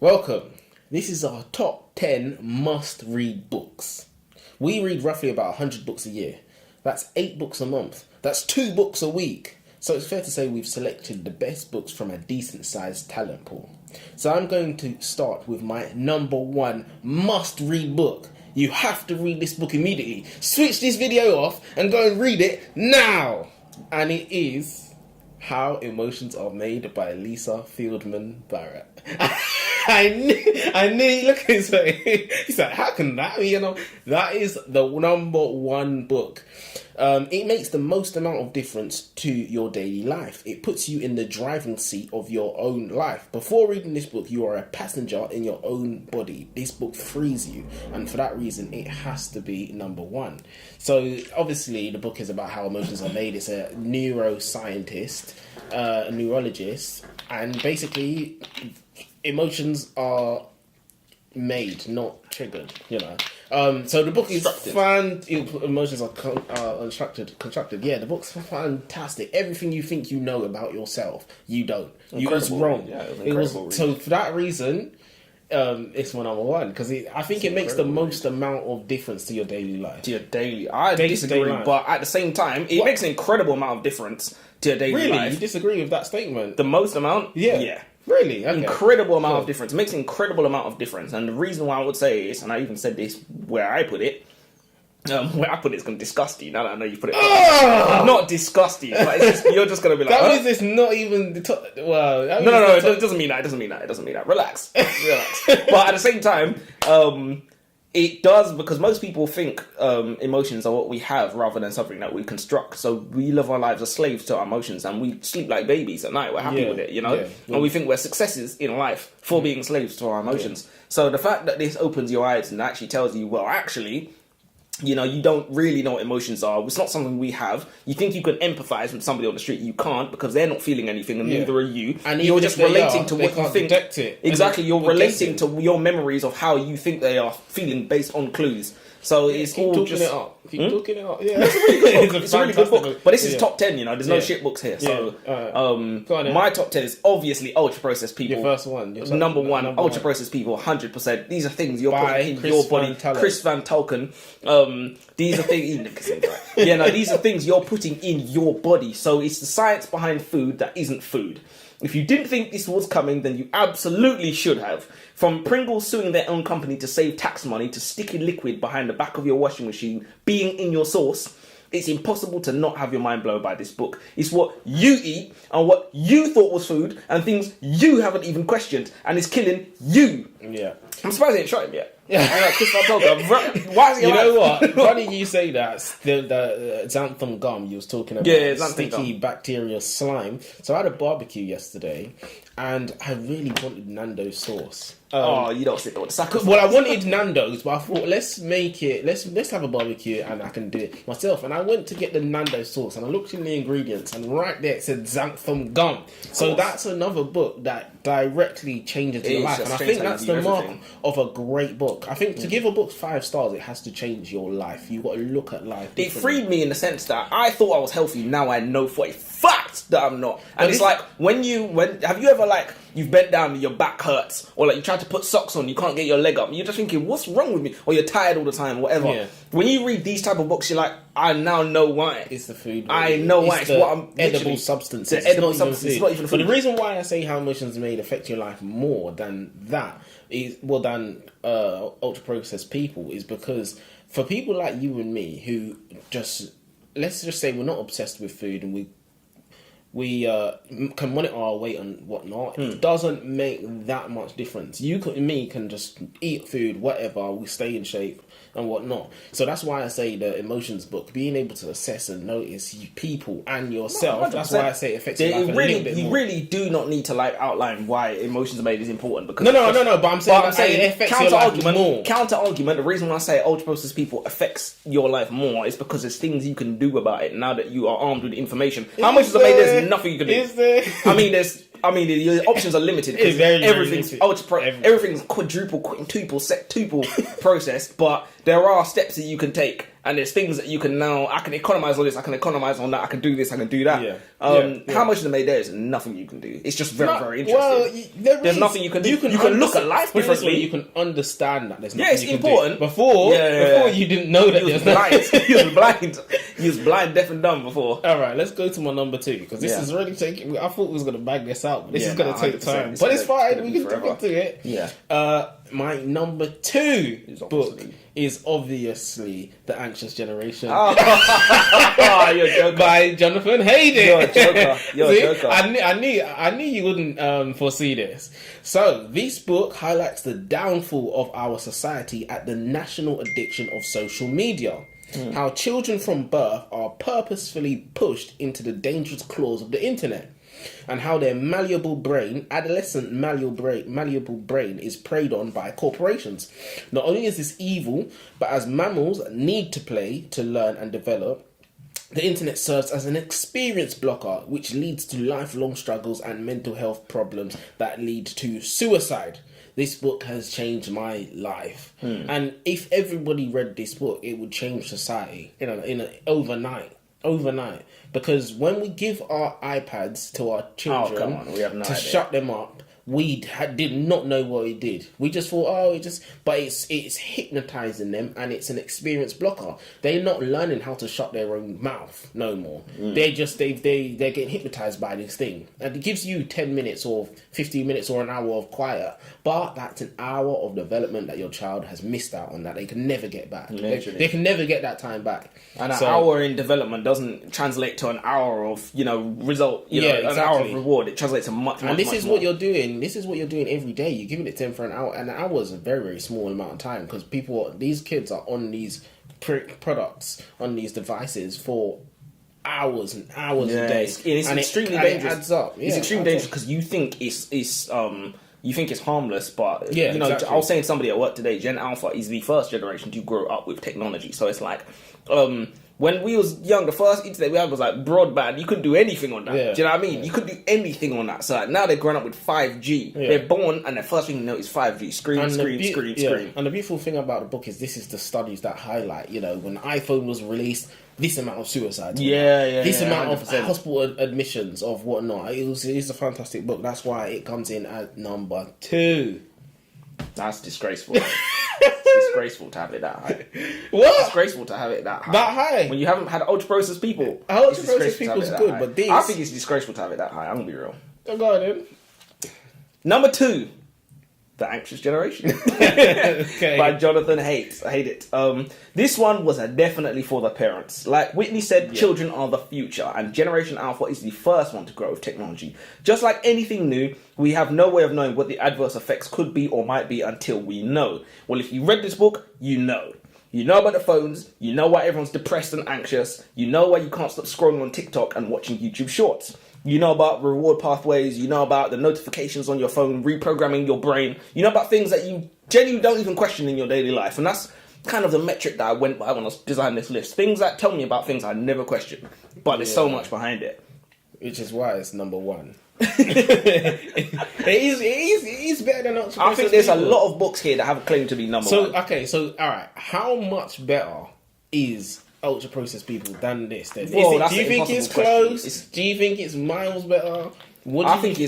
Welcome. This is our top 10 must-read books. We read roughly about 100 books a year. That's 8 books a month. That's 2 books a week. So it's fair to say we've selected the best books from a decent-sized talent pool. So I'm going to start with my number 1 must-read book. You have to read this book immediately. Switch this video off and go and read it now. And it is How Emotions Are Made by Lisa Feldman Barrett. I knew, look at his face. He's like, how can that be? That is the number 1 book. It makes the most amount of difference to your daily life. It puts you in the driving seat of your own life. Before reading this book, you are a passenger in your own body. This book frees you, and for that reason, it has to be number 1. So, obviously, the book is about how emotions are made. It's a neuroscientist, a neurologist, and basically, emotions are made, not triggered, So the book is emotions are constructed. Yeah, the book's fantastic. Everything you think you know about yourself, you don't. You was wrong. Yeah, it was incredible. So for that reason, it's my number 1 because I think it makes the most amount of difference to your daily life. I disagree, but at the same time, it makes an incredible amount of difference to your daily life. Really, you disagree with that statement? The most amount? Yeah. Really? Okay. Incredible amount of difference. It makes an incredible amount of difference. And the reason why I would say this, and I even said this where I put it, where I put it's going to disgust you. Now that I know you put it, not disgust you, but it's just, you're just going to be like, that means it's not even the top. Well, no, it doesn't mean that. It doesn't mean that. Relax. But at the same time, it does, because most people think emotions are what we have rather than something that we construct. So we live our lives as slaves to our emotions, and we sleep like babies at night. We're happy with it, and we think we're successes in life for being slaves to our emotions. So the fact that this opens your eyes and actually tells you, well, actually, you don't really know what emotions are. It's not something we have. You think you can empathize with somebody on the street. You can't, because they're not feeling anything, and neither are you. And you're just relating to what you think. Exactly, you're relating to your memories of how you think they are feeling based on clues. So it's keep all talking just... it up. Keep talking it up. Yeah, it's a really good book. It's a really good book. But this is top 10, There's no shit books here. So my top 10 is obviously ultra-processed people. Your first one. Number one, ultra-processed people, 100%. These are things you're putting in your body. Chris Van Tulken. These are things... these are things you're putting in your body. So it's the science behind food that isn't food. If you didn't think this was coming, then you absolutely should have. From Pringles suing their own company to save tax money, to sticky liquid behind the back of your washing machine being in your sauce, it's impossible to not have your mind blown by this book. It's what you eat and what you thought was food and things you haven't even questioned, and it's killing you. Yeah. I'm surprised they ain't shot him yet. Yeah, why is he alive? You know what? Funny you say that. The xanthan gum you was talking about, sticky bacteria slime. So I had a barbecue yesterday, and I really wanted Nando's sauce. You don't sit there with the sack. Well, I wanted Nando's, but I thought let's have a barbecue and I can do it myself. And I went to get the Nando's sauce, and I looked in the ingredients, and right there it said xanthan gum. So that's another book that directly changes your life, and I think that's the mark of a great book. I think to give a book 5 stars, it has to change your life. You've got to look at life differently. It freed me in the sense that I thought I was healthy. Now I know for a fact that I'm not. And it's like, when have you ever, you've bent down and your back hurts, or you try to put socks on, you can't get your leg up, and you're just thinking, what's wrong with me? Or you're tired all the time, whatever. Yeah. When you read these type of books, you're like, I now know why. It's the food. I know why. It's what I'm edible substances. It's edible substances. It's not even food. But the reason why I say how emotions may affect your life more than that is than ultra processed people is because for people like you and me who let's just say we're not obsessed with food, and we can monitor our weight and whatnot, it doesn't make that much difference. You can just eat food, whatever, we stay in shape and whatnot. So that's why I say the emotions book, being able to assess and notice people and yourself, that's why I say it affects your life a little bit more. You really do not need to outline why emotions are made is important, because no, but I'm saying it affects your life more. Counter argument, the reason why I say ultra processed people affects your life more is because there's things you can do about it now that you are armed with information. How emotions are made, there's nothing you can do. Is there? Your options are limited because everything's quadruple, quintuple, septuple processed, but there are steps that you can take and there's things that you can now. I can economize on this. I can economize on that. I can do this. I can do that. How much they made there is nothing you can do. It's just very interesting. Well, there's nothing you can do. You can look at life differently. You can understand that there's nothing it's you can important. do. Before you didn't know that there's nothing. He was blind. He was blind, deaf, and dumb before. All right, let's go to my number 2 because this is really taking. I thought we was going to bag this out, but this is going to take time. But it's fine. We can get to it. Yeah. My number 2 book is obviously The Anxious Generation. You're a joker. By Jonathon Haidt. You're a joker. I knew you wouldn't foresee this. So this book highlights the downfall of our society at the national addiction of social media. How children from birth are purposefully pushed into the dangerous claws of the internet. And how their adolescent malleable brain is preyed on by corporations. Not only is this evil, but as mammals need to play, to learn and develop, the internet serves as an experience blocker, which leads to lifelong struggles and mental health problems that lead to suicide. This book has changed my life. And if everybody read this book, it would change society overnight. Because when we give our iPads to our children to shut them up, we did not know what it did. We just thought, but it's hypnotizing them, and it's an experience blocker. They're not learning how to shut their own mouth no more. They're getting hypnotized by this thing, and it gives you 10 minutes or 15 minutes or an hour of quiet, but that's an hour of development that your child has missed out on that they can never get back. They can never get that time back. And an hour in development doesn't translate to an hour of result. An hour of reward. It translates to much. And this is more. what you're doing. This is what you're doing every day. You're giving it to them for an hour, and an hour is a very, very small amount of time because these kids are on these products, on these devices for hours and hours a day. It's extremely dangerous. It adds up. It's extremely dangerous because you think it's harmless, but exactly. I was saying to somebody at work today, Gen Alpha is the first generation to grow up with technology. So it's like, when we was young, the first internet we had was like broadband. You couldn't do anything on that. Do you know what I mean? You couldn't do anything on that. So like, now they're growing up with 5G. They're born and the first thing you know is 5G. Scream. And the beautiful thing about the book is this is the studies that highlight, when the iPhone was released, this amount of suicides. This amount 100%. Of hospital admissions of whatnot. It's a fantastic book. That's why it comes in at number 2. That's disgraceful. It's disgraceful to have it that high. What? It's disgraceful to have it that high. That high? When you haven't had ultra processed people. Ultra processed people is good, but these... I think it's disgraceful to have it that high. I'm going to be real. Go on then. Number 2. The Anxious Generation. Okay. By Jonathon Haidt. I hate it. This one was definitely for the parents. Like Whitney said, children are the future, and Generation Alpha is the first one to grow with technology. Just like anything new, we have no way of knowing what the adverse effects could be or might be until we know. Well, if you read this book, you know. You know about the phones, you know why everyone's depressed and anxious, you know why you can't stop scrolling on TikTok and watching YouTube shorts. You know about reward pathways, you know about the notifications on your phone, reprogramming your brain. You know about things that you genuinely don't even question in your daily life. And that's kind of the metric that I went by when I was designing this list. Things that tell me about things I never question. But there's so much behind it. Which is why it's number 1. it is better than Ultra I think there's a lot of books here that have a claim to be number 1. Okay, so alright, how much better is ultra processed people than this then? Do you think it's close? Do you think it's miles better? I think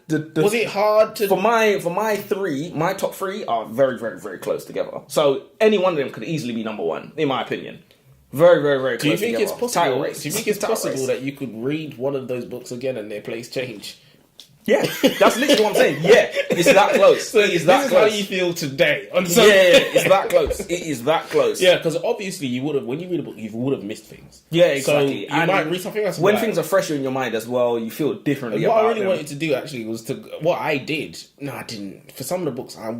was it hard to... For my three, my top 3 are very, very, very close together. So any one of them could easily be number 1, in my opinion. Very, very, very close. Do you think together. Do you think it's possible that you could read one of those books again and their place change? Yeah, that's literally what I'm saying. Yeah, it's that close. So this is how you feel today. It's that close. It is that close. Yeah, because obviously you would have, when you read a book, you would have missed things. Yeah, exactly. So you might read something else. When things are fresher in your mind as well, you feel differently. What I really wanted to do actually was what I did. No, I didn't. For some of the books, I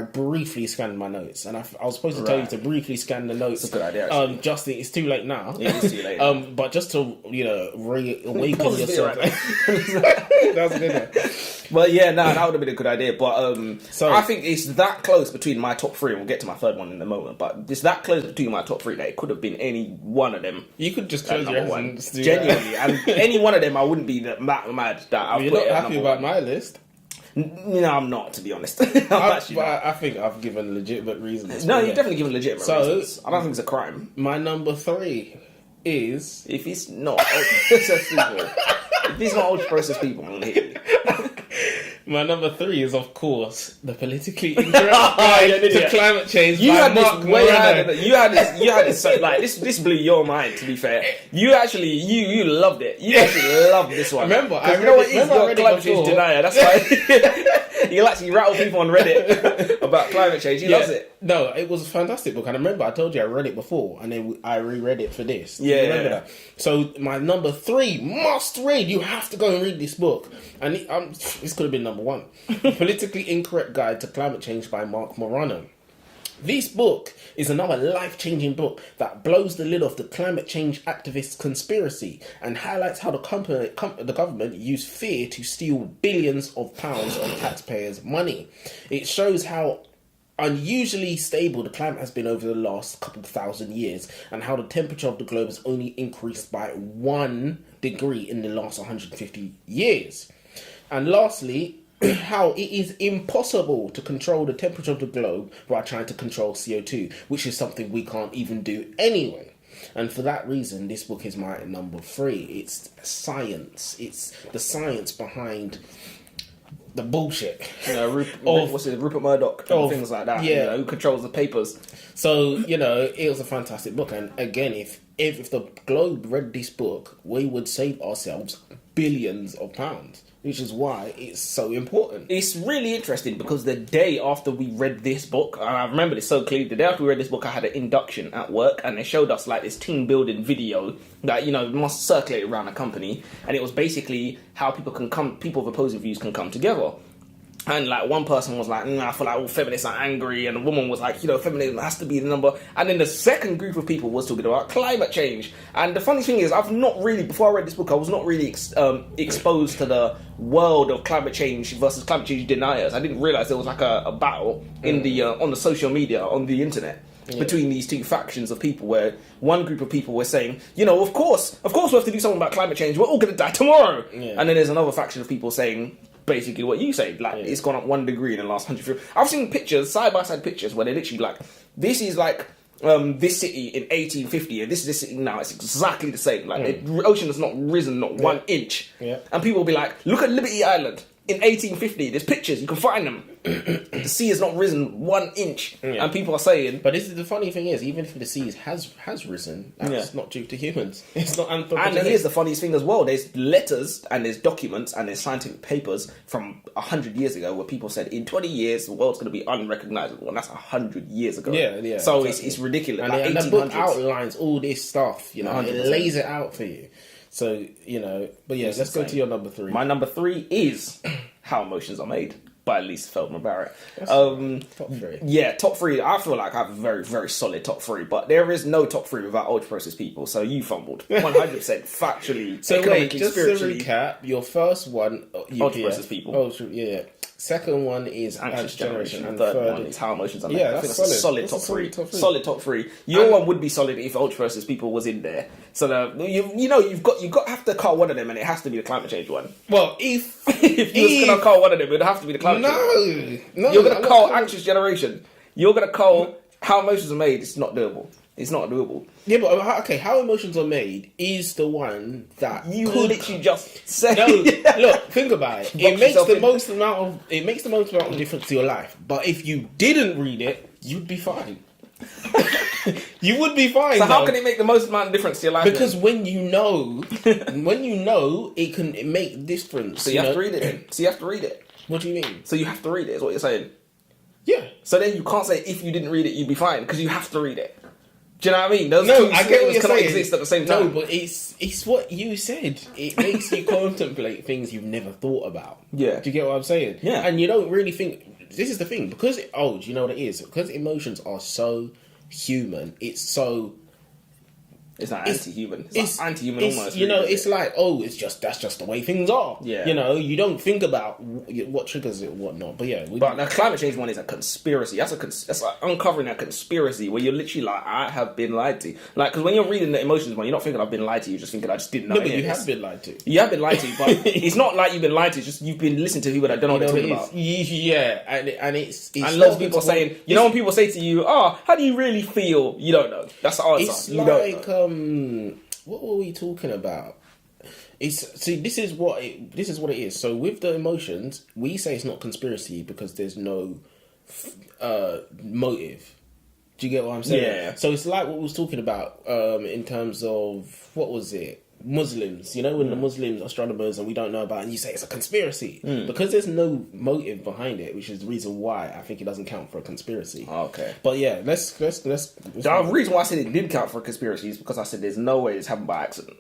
briefly scanned my notes, and I was supposed to tell you to briefly scan the notes. That's a good idea. Actually. It's too late now. Yeah, it's too late. But just to reawaken yourself. That's good. But yeah, that would have been a good idea. But I think it's that close between my top 3, and we'll get to my third one in a moment. But it's that close between my top 3 that it could have been any one of them. You could just close your eyes and genuinely, and any one of them, I wouldn't be that mad that I've You're put not happy about my list. No, I'm not, to be honest. I think I've given legitimate reasons. No, you've definitely given legitimate reasons. I don't think it's a crime. My number 3 is... If it's not ultra-processed people, if it's not ultra-processed people, I'm going to hit you. My number 3 is, of course, the politically incorrect guide to climate change. You had Marc this way Morano. harder. You had this. So, like this blew your mind. To be fair, you actually you loved it. You actually loved this one. Remember, you know what? You're a climate change denier. That's why he'll actually rattle people on Reddit about climate change. He loves it. No, it was a fantastic book. And I remember I told you I read it before, and then I reread it for this. Yeah, remember that. So my number 3 must read. You have to go and read this book. And this could have been number 1. Politically Incorrect Guide to Climate Change by Marc Morano. This book is another life-changing book that blows the lid off the climate change activists' conspiracy and highlights how the government used fear to steal billions of pounds of taxpayers' money. It shows how unusually stable the climate has been over the last couple of thousand years, and how the temperature of the globe has only increased by 1 degree in the last 150 years. And lastly, how it is impossible to control the temperature of the globe by trying to control CO2, which is something we can't even do anyway. And for that reason, this book is my number 3. It's science. It's the science behind the bullshit. You know, Rupert Murdoch and things like that. Yeah. You know, who controls the papers. So, you know, it was a fantastic book. And again, if the globe read this book, we would save ourselves billions of pounds. Which is why it's so important. It's really interesting because the day after we read this book, and I remember this so clearly, the day after we read this book, I had an induction at work, and they showed us like this team building video that, you know, must circulate around the company, and it was basically how people with opposing views can come together. And like one person was like, I feel like all feminists are angry, and a woman was like, you know, feminism has to be the number. And then the second group of people was talking about climate change. And the funny thing is, before I read this book, I was not really exposed to the world of climate change versus climate change deniers. I didn't realise there was like a battle in the on the social media, on the internet. Yeah. Between these two factions of people, where one group of people were saying, you know, of course we have to do something about climate change, we're all going to die tomorrow. Yeah. And then there's another faction of people saying basically what you say, like, it's gone up 1 degree in the last 100 years. I've seen pictures, side-by-side pictures, where they're literally like, this is like this city in 1850, and this is this city now, it's exactly the same. Like, the ocean has not risen, not 1 inch. Yeah. And people will be like, look at Liberty Island. In 1850, there's pictures, you can find them. The sea has not risen 1 inch. Yeah. And people are saying... But this is the funny thing is, even if the sea has risen, that's not due to humans. It's not anthropogenic. And here's the funniest thing as well. There's letters and there's documents and there's scientific papers from 100 years ago where people said, in 20 years, the world's going to be unrecognisable. And that's 100 years ago. Yeah. So exactly. it's ridiculous. And, like the book outlines all this stuff, you know, 100%. It lays it out for you. So, you know, but yeah, let's go to your number 3. My number 3 is How Emotions Are Made by at least Feldman Barrett. Top 3. Yeah, top 3. I feel like I have a very, very solid top 3, but there is no top 3 without ultra processed people. So you fumbled 100% factually. So wait, just to recap, your first one, ultra processed people. Oh, yeah. Second one is Anxious Generation, and third one is How Emotions Are Made. Yeah, that's solid. Top 3. Solid top 3. Your one would be solid if ultra processed people was in there. So you've got have to call one of them, and it has to be the climate change one. Well, if you was gonna call one of them, it would have to be the climate change. No, you're gonna call Anxious Generation. You're gonna call How Emotions Are Made. It's not doable. It's not doable. Yeah, but okay, How Emotions Are Made is the one that you literally just said. No, look, think about it. It makes the most amount of difference to your life. But if you didn't read it, you'd be fine. You would be fine. So how can it make the most amount of difference to your life? Because when you know, it can make difference. So you have to read it then. So you have to read it. What do you mean? So you have to read it, is what you're saying. Yeah. So then you can't say if you didn't read it, you'd be fine, because you have to read it. Do you know what I mean? Those no, two I get what you're cannot saying. exist at the same time. No, but it's what you said. It makes you contemplate things you've never thought about. Yeah. Do you get what I'm saying? Yeah. And you don't really think... This is the thing. Because... do you know what it is? Because emotions are so human. It's so... It's not anti-human. It's like anti-human almost. You know, it's like, that's just the way things are. Yeah. You know, you don't think about what triggers it and whatnot. But yeah. But the climate change one is a conspiracy. That's like uncovering a conspiracy where you're literally like, I have been lied to. Like, because when you're reading the emotions one, you're not thinking I've been lied to. You're just thinking I just didn't know. No, but you have been lied to. You have been lied to, but it's not like you've been lied to. It's just you've been listening to people that don't know what they're talking about. Yeah, and it's and lots of people are saying, you know, when people say to you, how do you really feel? You don't know. That's the answer. It's you like, don't know. What were we talking about? This is what it is. So with the emotions, we say it's not conspiracy because there's no motive. Do you get what I'm saying? Yeah. So it's like what we was talking about in terms of, what was it? Muslims, you know, when the Muslims astronomers and we don't know about it, and you say it's a conspiracy because there's no motive behind it, which is the reason why I think it doesn't count for a conspiracy. Okay, but yeah, let's the reason why I said it did count for a conspiracy is because I said there's no way it's happened by accident.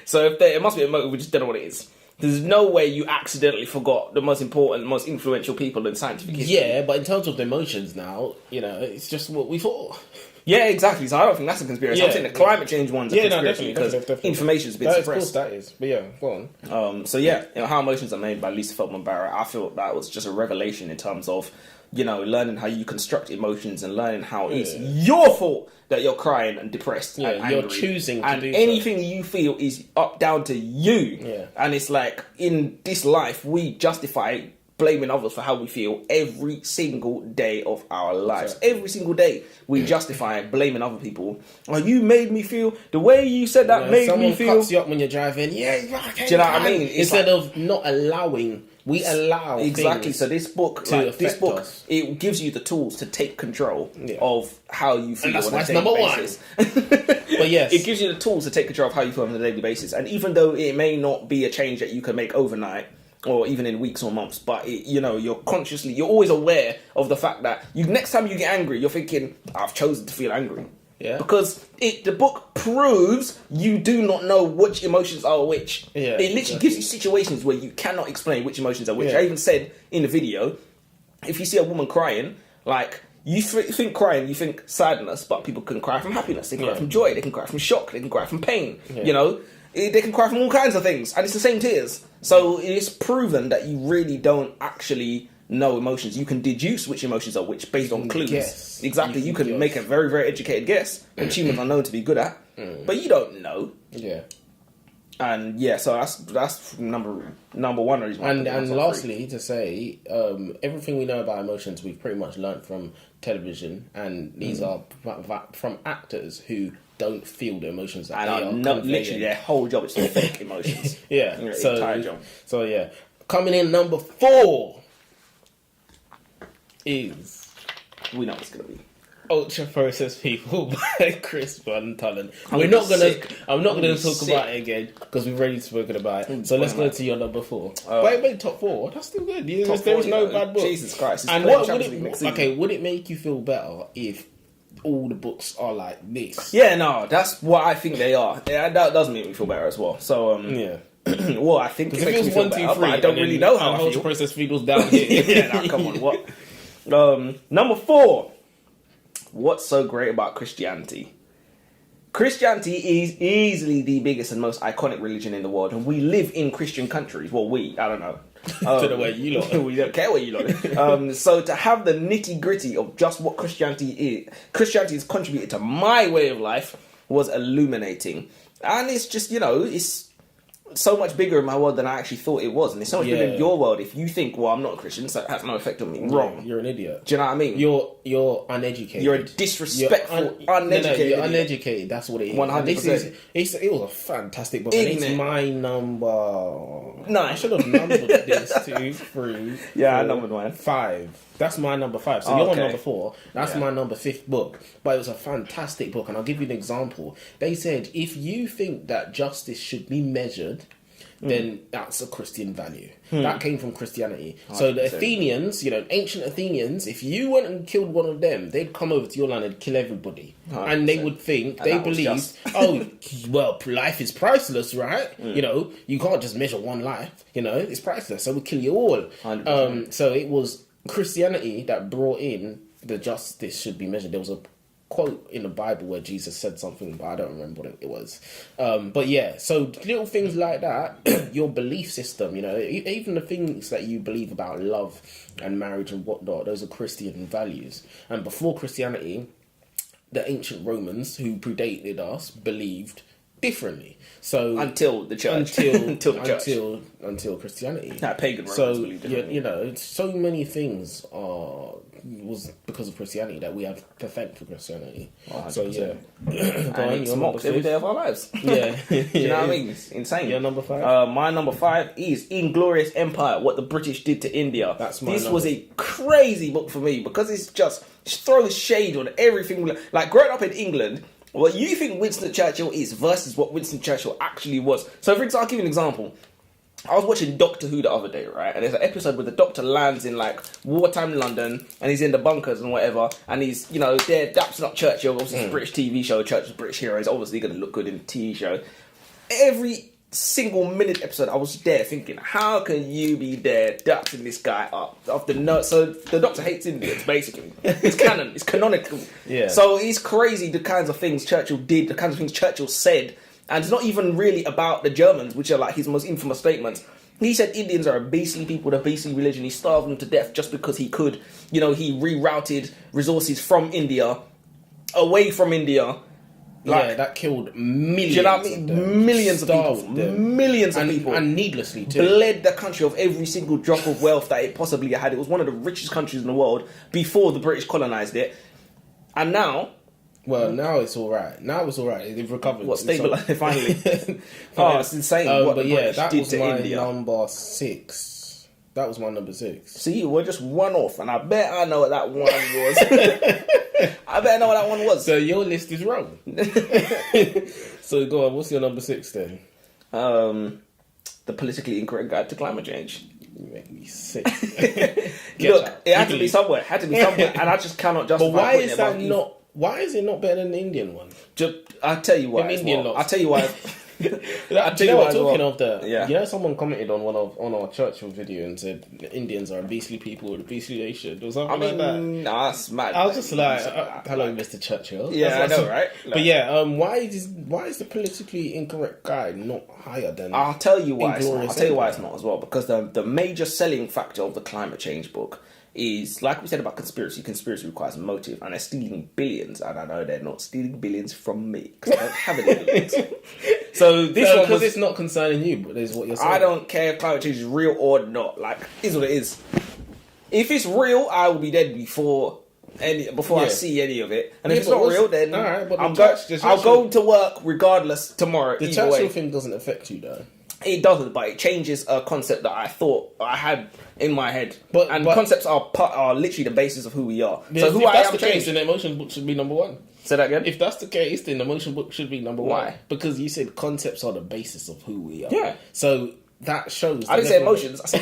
So if it must be a motive, we just don't know what it is. There's no way you accidentally forgot the most important, most influential people in scientific history. Yeah, but in terms of the emotions now, you know, it's just what we thought. Yeah, exactly. So I don't think that's a conspiracy. I'm saying the climate change one's a conspiracy because information's been suppressed. Of course that is. But yeah, go on. So yeah, you know, How Emotions Are Made by Lisa Feldman Barrett. I feel that was just a revelation in terms of, you know, learning how you construct emotions and learning how it's your fault that you're crying and depressed and angry. You're choosing to and do anything you feel is up down to you. Yeah. And it's like, in this life, we justify blaming others for how we feel every single day of our lives. Exactly. Every single day, we justify blaming other people. Oh, you made me feel the way you said that made me feel. Someone cuts you up when you're driving. Yeah, okay, do you know what I mean? Instead of not allowing, we allow exactly. So this book, us. It gives you the tools to take control of how you feel. And that's on a number daily basis. But yes, it gives you the tools to take control of how you feel on a daily basis. And even though it may not be a change that you can make overnight, or even in weeks or months, but you know, you're always aware of the fact that next time you get angry, you're thinking, I've chosen to feel angry. Yeah. Because the book proves you do not know which emotions are which. Yeah, it literally gives you situations where you cannot explain which emotions are which. I even said in the video, if you see a woman crying, like, you think crying, you think sadness, but people can cry from happiness, they can cry from joy, they can cry from shock, they can cry from pain, you know? They can cry from all kinds of things, and it's the same tears. So it's proven that you really don't actually know emotions. You can deduce which emotions are which based on clues. Guess. Exactly, you can make a very, very educated guess, which humans are known to be good at, but you don't know. Yeah. And yeah, so that's number one reason. And lastly, to say, everything we know about emotions, we've pretty much learnt from television, and these are from actors who don't feel the emotions that they are literally their whole job is to fake emotions. Yeah, so yeah, coming in number 4 is, we know it's gonna be Ultra Processed People by Chris Van Tullen. I'm not gonna talk about it again because we've already spoken about it. So let's go to your number 4. Wait, top 4. That's still good. There is no bad book. Jesus Christ! And what would it make you feel better if all the books are like this? Yeah, no, that's what I think they are. That does make me feel better as well. So yeah. Well, I think it makes me feel better, but I don't really know how I feel. Ultra Processed People's down here. Yeah, come on, what? Number 4. What's so great about Christianity? Christianity is easily the biggest and most iconic religion in the world, and we live in Christian countries. Well, I don't know. To the way you lot. We don't care where you lot. So to have the nitty gritty of just what Christianity has contributed to my way of life was illuminating. And it's just, you know, it's so much bigger in my world than I actually thought it was, and it's so much bigger in your world. If you think, well, I'm not a Christian, so that has no effect on me. Wrong. You're an idiot. Do you know what I mean? You're uneducated. You're a disrespectful, uneducated. You're uneducated. That's what it is. 100%. It was a fantastic book. And it's my number 9. I should have numbered this 2, 3. Yeah, I numbered mine 5. That's my number 5. So you're on number 4. That's my number 5th book. But it was a fantastic book, and I'll give you an example. They said, if you think that justice should be measured, then that's a Christian value. That came from Christianity. 100%. So the Athenians, you know, ancient Athenians, if you went and killed one of them, they'd come over to your land and kill everybody. 100%. And they would think, they believed, life is priceless, right? You know, you can't just measure one life. You know, it's priceless, so we'll kill you all. 100%. So it was Christianity that brought in the justice should be measured. There was a quote in the Bible where Jesus said something, but I don't remember what it was. But yeah, so little things like that, your belief system, you know, even the things that you believe about love and marriage and whatnot, those are Christian values. And before Christianity, the ancient Romans, who predated us, believed differently. So until the church, until Christianity, pagan Romans believed differently. You know, so many things was because of Christianity that we have to thank for Christianity. So yeah, and it's mocked every day of our lives. Yeah, you know what I mean? It's insane. Your number 5. My number 5 is Inglorious Empire: What the British Did to India. This was a crazy book for me because it throws shade on everything. Like growing up in England, what you think Winston Churchill is versus what Winston Churchill actually was. So, for example, I'll give you an example. I was watching Doctor Who the other day, right? And there's an episode where the Doctor lands in like wartime London, and he's in the bunkers and whatever, and he's, you know, they're dapping up Churchill. Obviously, it's a British TV show. Churchill's a British hero. He's obviously going to look good in the TV show. Every single minute episode, I was there thinking, how can you be there dapping this guy up off the note? So the Doctor hates Indians, basically. It's canon. It's canonical. Yeah. So it's crazy the kinds of things Churchill did, the kinds of things Churchill said. And it's not even really about the Germans, which are like his most infamous statements. He said Indians are a beastly people, a beastly religion. He starved them to death just because he could. You know, he rerouted resources from India, away from India. Like, that killed millions. Do you know what I mean? Millions of people. Millions of people. And needlessly too. Bled the country of every single drop of wealth that it possibly had. It was one of the richest countries in the world before the British colonised it. And now... Well, now it's all right. They've recovered. What, stabilised finally? It's insane. But yeah, that was my number 6. That was my number 6. See, we're just one off, and I bet I know what that one was. I bet I know what that one was. So your list is wrong. So go on, what's your number 6 then? The politically incorrect guide to climate change. You make me sick. Look, it had to be somewhere. And I just cannot justify. But why is that not? Why is it not better than the Indian one? I'll tell you why. I'll tell you why. Talking of that, you know, someone commented on our Churchill video and said the Indians are a beastly people with a beastly nation or something like that. Nah, that's mad. I was just like, hello, Mr. Churchill. Yeah, I know, right? But yeah, why is the politically incorrect guy not higher than? I'll tell you why. I'll tell you why it's not as well. Because the major selling factor of the climate change book is, like we said about conspiracy requires motive, and they're stealing billions, and I know they're not stealing billions from me, because I don't have any billions. So this one because it's not concerning you, but is what you're saying. I don't care if climate change is real or not, like, is what it is. If it's real, I will be dead before I see any of it, and if it's not real, then I'll go to work regardless tomorrow. The Churchill thing doesn't affect you though. It doesn't, but it changes a concept that I thought I had in my head. But concepts are literally the basis of who we are. So who I am. If that's the case, then the emotion book should be number 1. Say that again? If that's the case, then the emotion book should be number 1. Why? Because you said concepts are the basis of who we are. Yeah. So that shows. I didn't say emotions. I said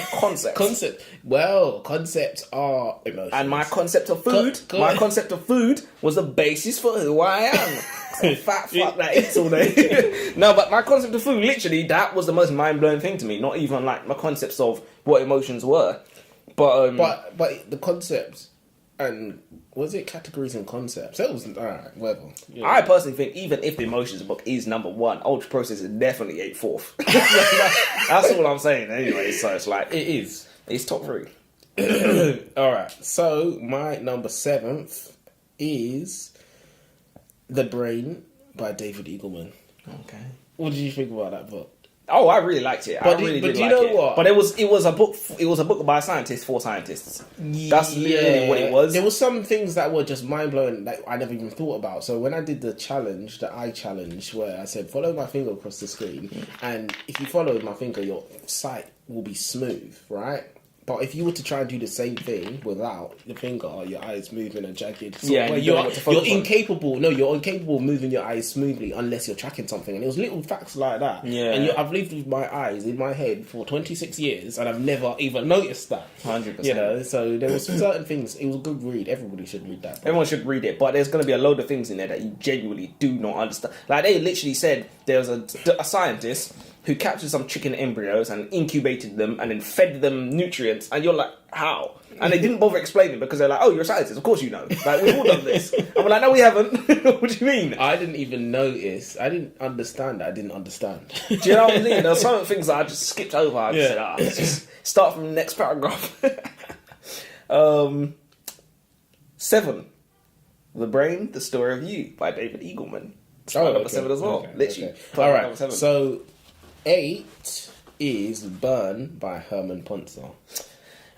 concepts. Well, concepts are emotions. And my concept of food was the basis for who I am. Fat fuck that eats all day. No, but my concept of food, literally, that was the most mind-blowing thing to me. Not even like my concepts of what emotions were. But the concepts and was it categories and concepts? That was alright, whatever. Yeah. I personally think even if the emotions book is number 1, Ultra Process is definitely 8th. That's all I'm saying anyway. So it's like it's top 3. Alright, so my number 7th is The Brain by David Eagleman. Okay. What did you think about that book? Oh, I really liked it. But you know what? But it was a book by a scientist for scientists. That's literally what it was. There were some things that were just mind blowing that I never even thought about. So when I did the eye challenge, where I said follow my finger across the screen, and if you follow my finger, your sight will be smooth, right? But if you were to try and do the same thing without the finger, your eyes moving and jagged, you're incapable. No, you're incapable of moving your eyes smoothly unless you're tracking something. And it was little facts like that. Yeah. And I've lived with my eyes in my head for 26 years, and I've never even noticed that. 100%. You know, so there was certain things. It was a good read. Everybody should read that. Everyone should read it. But there's going to be a load of things in there that you genuinely do not understand. Like they literally said there was a scientist who captured some chicken embryos and incubated them and then fed them nutrients, and you're like, how? And they didn't bother explaining because they're like, oh, you're a scientist, of course you know. Like, we've all done this. I'm like, no, we haven't. What do you mean? I didn't even notice. I didn't understand that I didn't understand. Do you know what I mean? There were some things that I just skipped over. I just said, let's just start from the next paragraph. 7. The Brain, The Story of You by David Eagleman. Number 7 as well. Okay, Literally. okay. All right. So 8 is Burn by Herman Pontzer.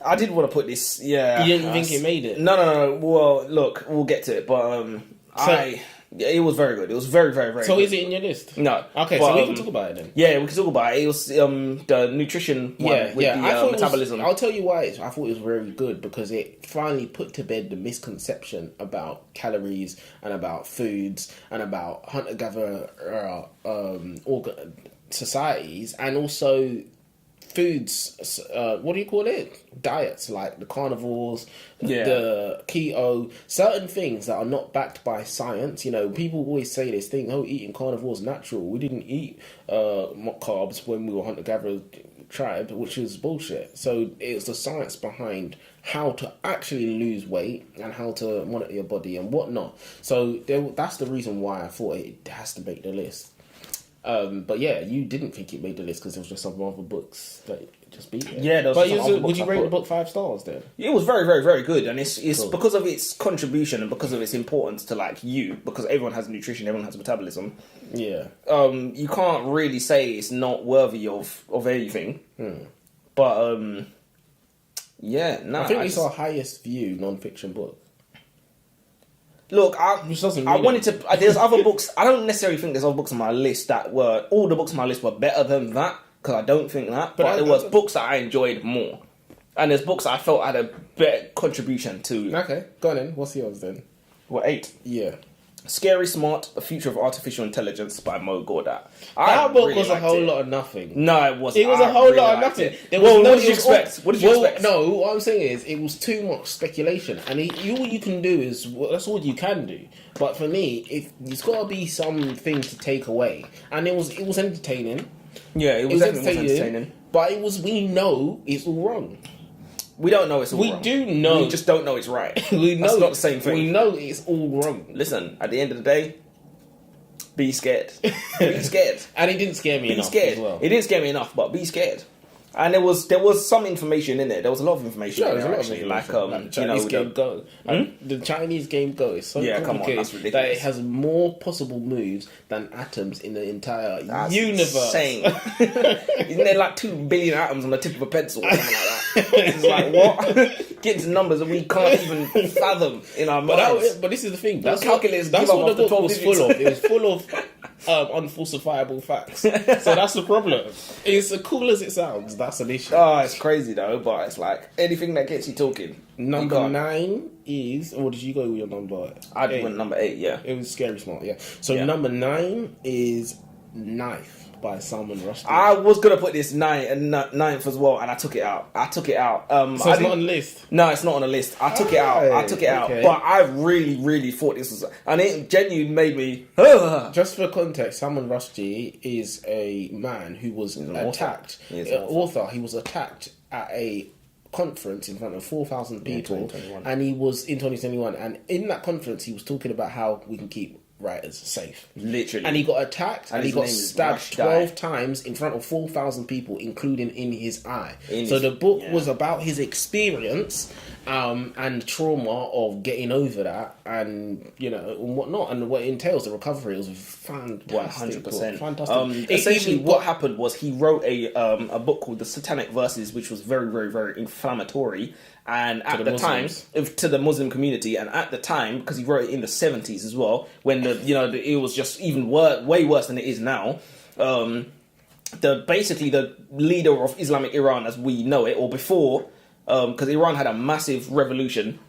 I did want to put this. Yeah, you didn't think it made it? No. Well, look, we'll get to it, but it was very good. It was very, very, very. So good. is it in your list? No. Okay, so we can talk about it then. Yeah, we can talk about it. It was the nutrition one with the metabolism. I'll tell you why. I thought it was very good because it finally put to bed the misconception about calories and about foods and about hunter-gatherer societies, and also foods, what do you call it? Diets, like the carnivores, the keto, certain things that are not backed by science. You know, people always say this thing, oh, eating carnivores natural. We didn't eat carbs when we were hunter-gatherer tribe, which is bullshit. So it's the science behind how to actually lose weight and how to monitor your body and whatnot. So that's the reason why I thought it has to make the list. But yeah, you didn't think it made the list because there was just some other books that just beat it. Yeah, but would you rate the book 5 stars then? It was very, very, very good, and it's cool. Because of its contribution and because of its importance to like you, because everyone has nutrition, everyone has metabolism. Yeah. You can't really say it's not worthy of anything. But yeah, no. I think it's our highest view non-fiction book. Look, wanted to. There's other books. I don't necessarily think there's other books on my list that were all the books on my list were better than that, because I don't think that. But there was books that I enjoyed more, and there's books that I felt had a better contribution to. Okay, go on then. What's yours then? What, 8? Yeah. Scary Smart: The Future of Artificial Intelligence by Mo Gawdat. That book was a whole lot of nothing. No, it wasn't. It was a whole lot of nothing. What did you expect? What did you expect? No, what I'm saying is it was too much speculation, and all you can do is that's all you can do. But for me, it's got to be something to take away, and it was entertaining. Yeah, it was entertaining. But we know it's all wrong. We don't know it's all wrong. We do know. We just don't know it's right. We know that's not the same thing. We know it's all wrong. Listen, at the end of the day, be scared. Be scared. And it didn't scare me enough scared. as well. It didn't scare me enough, but be scared. And there was some information in there. There was a lot of information in there, actually. Like the Chinese game Go. The Chinese game Go is so complicated that's ridiculous. that it has more possible moves than atoms in the entire that's universe. Insane. Isn't there like 2 billion atoms on the tip of a pencil or something like that? It's like, what? Getting to numbers that we can't even fathom in our minds. But this is the thing. That's what the book was full of. It was full of unfalsifiable facts. So that's the problem. It's as cool as it sounds. That's an issue. Oh, it's crazy though. But it's like anything that gets you talking. Number 9 is, or did you go with your number? I went number 8. Yeah, it was Scary Smart. Yeah. So number 9 is Knife by Salman Rushdie. I was gonna put this 9th as well, and I took it out. So it's not on the list. No, it's not on the list. I took it out. Okay. But I really, really thought this was, and it genuinely made me. Just for context, Salman Rushdie is a man who was attacked. Author. He was attacked at a conference in front of 4,000 people, and he was in 2021. And in that conference, he was talking about how we can keep writers safe. Literally. And he got attacked and he got stabbed 12 times in front of 4,000 people, including in his eye. The book was about his experience and trauma of getting over that and, and whatnot, and what it entails, the recovery. It was fantastic. 100%. Fantastic. Essentially, what happened was he wrote a book called The Satanic Verses, which was very, very, very inflammatory. And at the time, to the Muslim community, and at the time, because he wrote it in the 70s as well, when it was just even way worse than it is now. Basically the leader of Islamic Iran, as we know it, or before, because Iran had a massive revolution.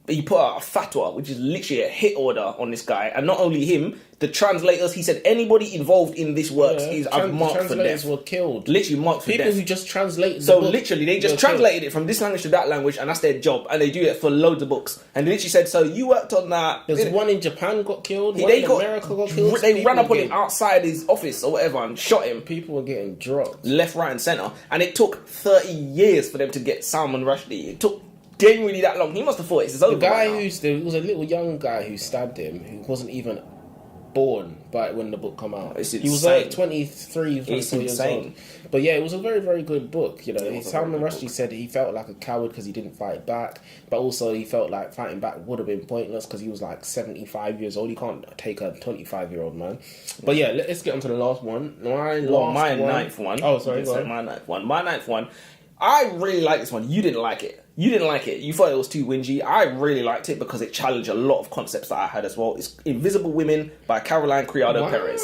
he put out a fatwa, which is literally a hit order on this guy, and not only him, the translators. He said anybody involved in this works is I've marked for death. Translators were killed. Literally marked for death. People who just translated. So literally, they just translated it from this language to that language, and that's their job. And they do it for loads of books. And they literally said, "So you worked on that." There's one in Japan got killed. One in America got killed. They ran up on him outside his office or whatever and shot him. People were getting dropped left, right, and centre. And it took 30 years for them to get Salman Rushdie. It took genuinely that long. He must have thought it's over. The guy there was a little young guy who stabbed him, who wasn't even born when the book came out. He was like 23, 24 years old. But yeah, it was a very, very good book. You know, Salman Rushdie said he felt like a coward because he didn't fight back, but also he felt like fighting back would have been pointless because he was like 75 years old. You can't take a 25-year-old man. But yeah, let's get on to the last one. My ninth one. Oh, sorry. My ninth one. I really like this one. You didn't like it. You thought it was too whingy. I really liked it because it challenged a lot of concepts that I had as well. It's Invisible Women by Caroline Criado Perez.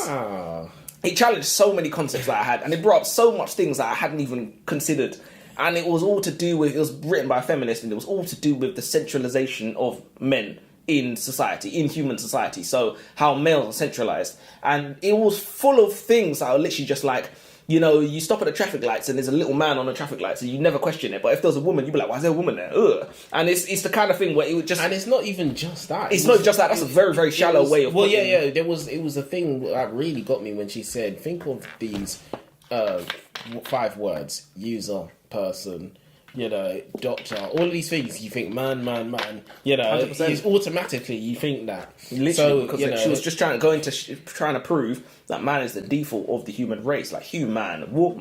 It challenged so many concepts that I had, and it brought up so much things that I hadn't even considered. And it was all to do with, it was written by a feminist, and it was all to do with the centralization of men in society, in human society. So how males are centralized. And it was full of things that are literally just like, you know, you stop at the traffic lights and there's a little man on the traffic lights and you never question it. But if there's a woman, you'd be like, why is there a woman there? Ugh. And it's the kind of thing where it would just... And it's not even just that. It's not just that. That's a very, very shallow way of putting it. It was a thing that really got me when she said, think of these 5 words. User, person, you know, doctor, all of these things. You think man, you know, 100%. It's automatically you think that. Literally, so, because she was just trying to prove that man is the default of the human race, like human,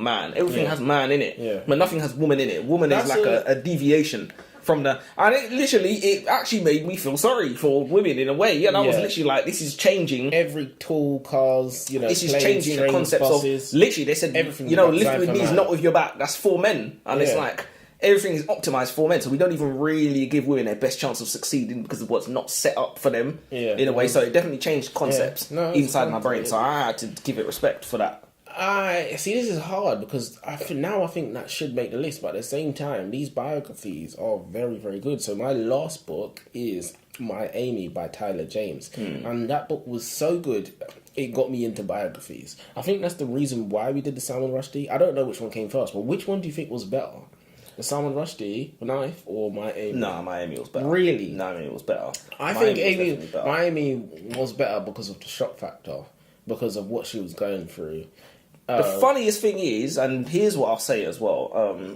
man. Everything has man in it, but nothing has woman in it. Woman is like a deviation from the, and it actually made me feel sorry for women in a way. Yeah, I was literally like, this is changing every tool, cars, you know, this is changing the concepts buses, of literally. They said, everything, you know, lift with knees, not with your back. That's for men, and it's like. Everything is optimized for men, so we don't even really give women their best chance of succeeding because of what's not set up for them in a way. So it definitely changed concepts inside my brain. So I had to give it respect for that. I see. This is hard because I think that should make the list, but at the same time, these biographies are very, very good. So my last book is My Amy by Tyler James, and that book was so good. It got me into biographies. I think that's the reason why we did the Salman Rushdie. I don't know which one came first, but which one do you think was better? The Salman Rushdie knife or My Amy? No, My Amy was better. Really? No, My Amy was better. I think My Amy was better because of the shock factor, because of what she was going through. The funniest thing is, and here's what I'll say as well,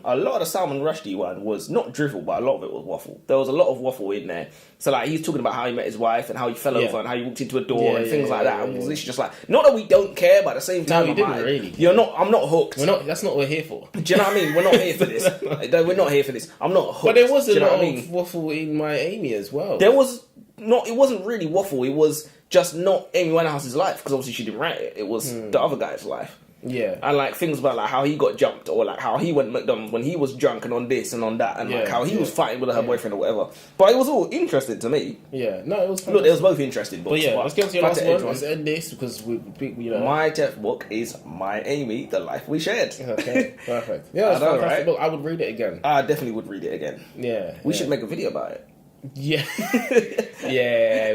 a lot of the Salman Rushdie one was not drivel, but a lot of it was waffle. There was a lot of waffle in there. So like he's talking about how he met his wife and how he fell over and how he walked into a door and things like that. And was literally just like, not that we don't care, but at the same time, no, we didn't really. I'm not hooked. That's not what we're here for. Do you know what I mean? We're not here for this. We're not here for this. I'm not hooked. But there was a lot of waffle in My Amy as well. There was not. It wasn't really waffle. It was just not Amy Winehouse's life, because obviously she didn't write it. It was the other guy's life. Yeah. And like things about like how he got jumped, or like how he went to McDonald's when he was drunk and on this and on that, and like how he was fighting with her boyfriend or whatever. But it was all interesting to me. Yeah. No, it was fantastic. Look, it was both interesting books. But yeah, let's get to your last one. Let's end this because we you know. My 10th book is My Amy, The Life We Shared. Okay, perfect. Yeah, that's a fantastic book. I would read it again. I definitely would read it again. Yeah. We should make a video about it. Yeah.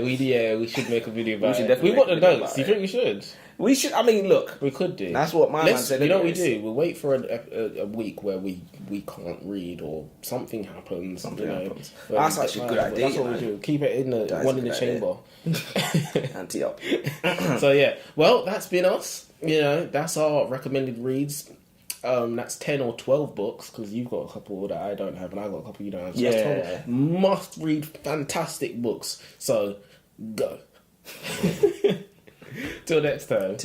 we should make a video about it. We want the notes. Do you think we should? We should. I mean, look, we could do. That's what my man said. You know what we do? We'll wait for a week where we can't read or something happens. Happens. That's actually a good idea. That's what we do. Keep it in the chamber. Ante up. So yeah, well, that's been us. You know, that's our recommended reads. That's 10 or 12 books, because you've got a couple that I don't have, and I've got a couple you don't have. So that's 12 must read fantastic books. So go. Till next time.